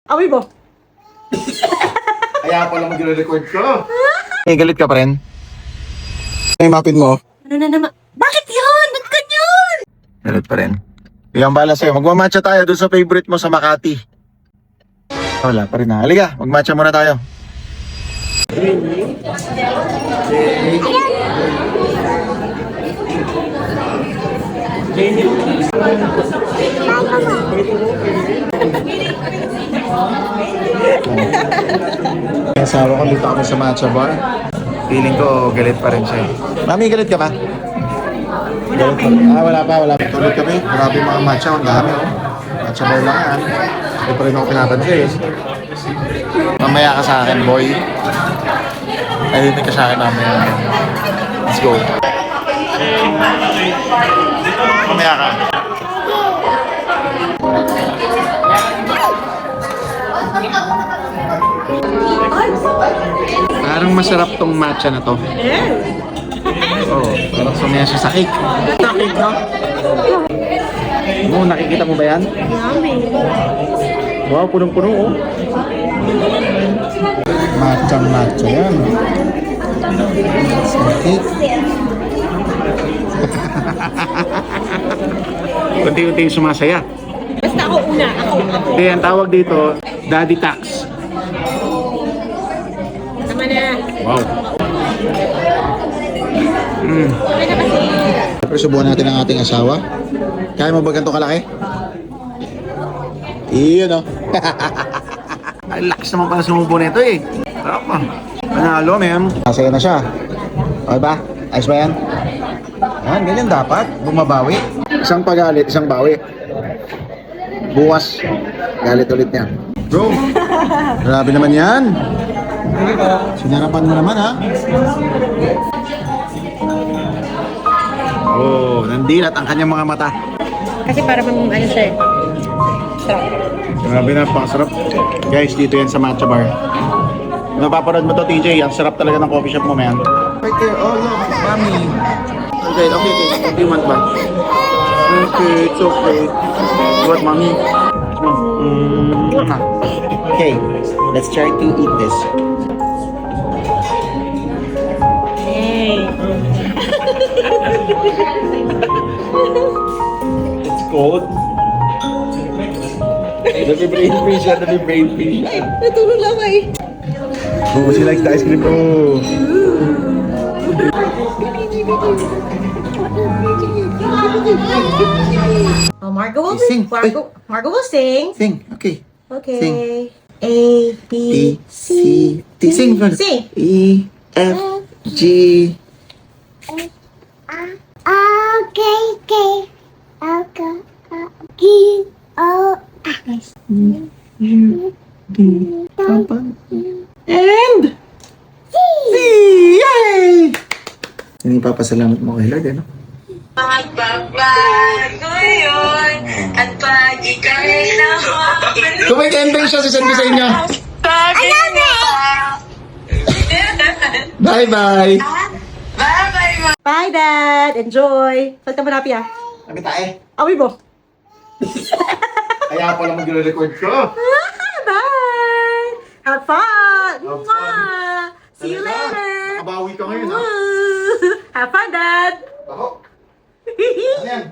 Awi mo. Kaya pala mag-record ko. Galit ka pa rin? Ay, mapin mo. Ano na naman? Bakit yun? Ba't ganyan? Galit pa rin. Iyang bala sa'yo. Magmamatcha tayo doon sa favorite mo sa Makati. Wala pa rin na. Halika, magmatcha muna tayo. Asawa ko dito kami sa matcha bar. Feeling ko galit pa rin siya. Mami, galit ka ba? Galit pa rin. Wala pa. Tulog kami. Grabe mga matcha. Ang dami, oh. Matcha bar lang yan. Hindi pa rin ako pinapansin. Mamaya ka sa akin, boy. Ay, hindi ka sa akin mamaya. Let's go. Mamaya ka. Parang masarap tong matcha na to. Oo, parang sumaya siya sa cake. Bakit no? Mo, nakikita mo ba yan? Yummy. Wow, punong-puno oh. Matcha yan. Sa cake. Unti-unti yung sumasaya. Basta ako una. Ako. Kaya ang tawag dito, Daddy Tax. Tama na. Wow. Pero subukan natin ang ating asawa. Kaya mo ba ganito kalaki? Iyon oh. Ay, lakas naman pala sumubo nito eh. Sarap ah. Panalo, man. Masaya na siya. Okay ba? Ayos ba yan? Yan, ganyan dapat. Bumabawi. Isang pagalit, isang bawi. Bukas, galit ulit niya. Bro, grabe naman yan. Sinarapan mo naman ha. Oh, nandilat ang kanyang mga mata. Kasi para ano siya eh. Sarap. Grabe na, pakasarap. Guys, dito yan sa matcha bar. Kung napapanood mo to, TJ, ang sarap talaga ng coffee shop mo, man. Right there, oh look, mommy. Okay. What do you want ba? Okay, it's okay. What, mommy? Okay, let's try to eat this. Hey. It's cold. Brain freeze siya, brain freeze. Ay, natulog lang eh. Oh, she likes the ice cream. Oh. Oh, Margo will Sing. Margo will sing. Sing, okay. Okay. Sing. A, B, C, D. Sing. Sing. E, F, G. And C! Yay! Hindi papasalamat mo kay Lord, ano? Magbabago yun at pag ika'y naman. Kung may campaign siya, sisend ko sa inyo. Bye-bye! Bye-bye, Bye, Dad. Enjoy. Saan ka manapi ah? Kami tayo. Awi mo. Kaya pala mag-record ko. Bye. Have fun. Have fun. Mwah. See you later. Nakabawi ka ngayon, ha? Woo. Have fun, Dad. Ako. Ano yan?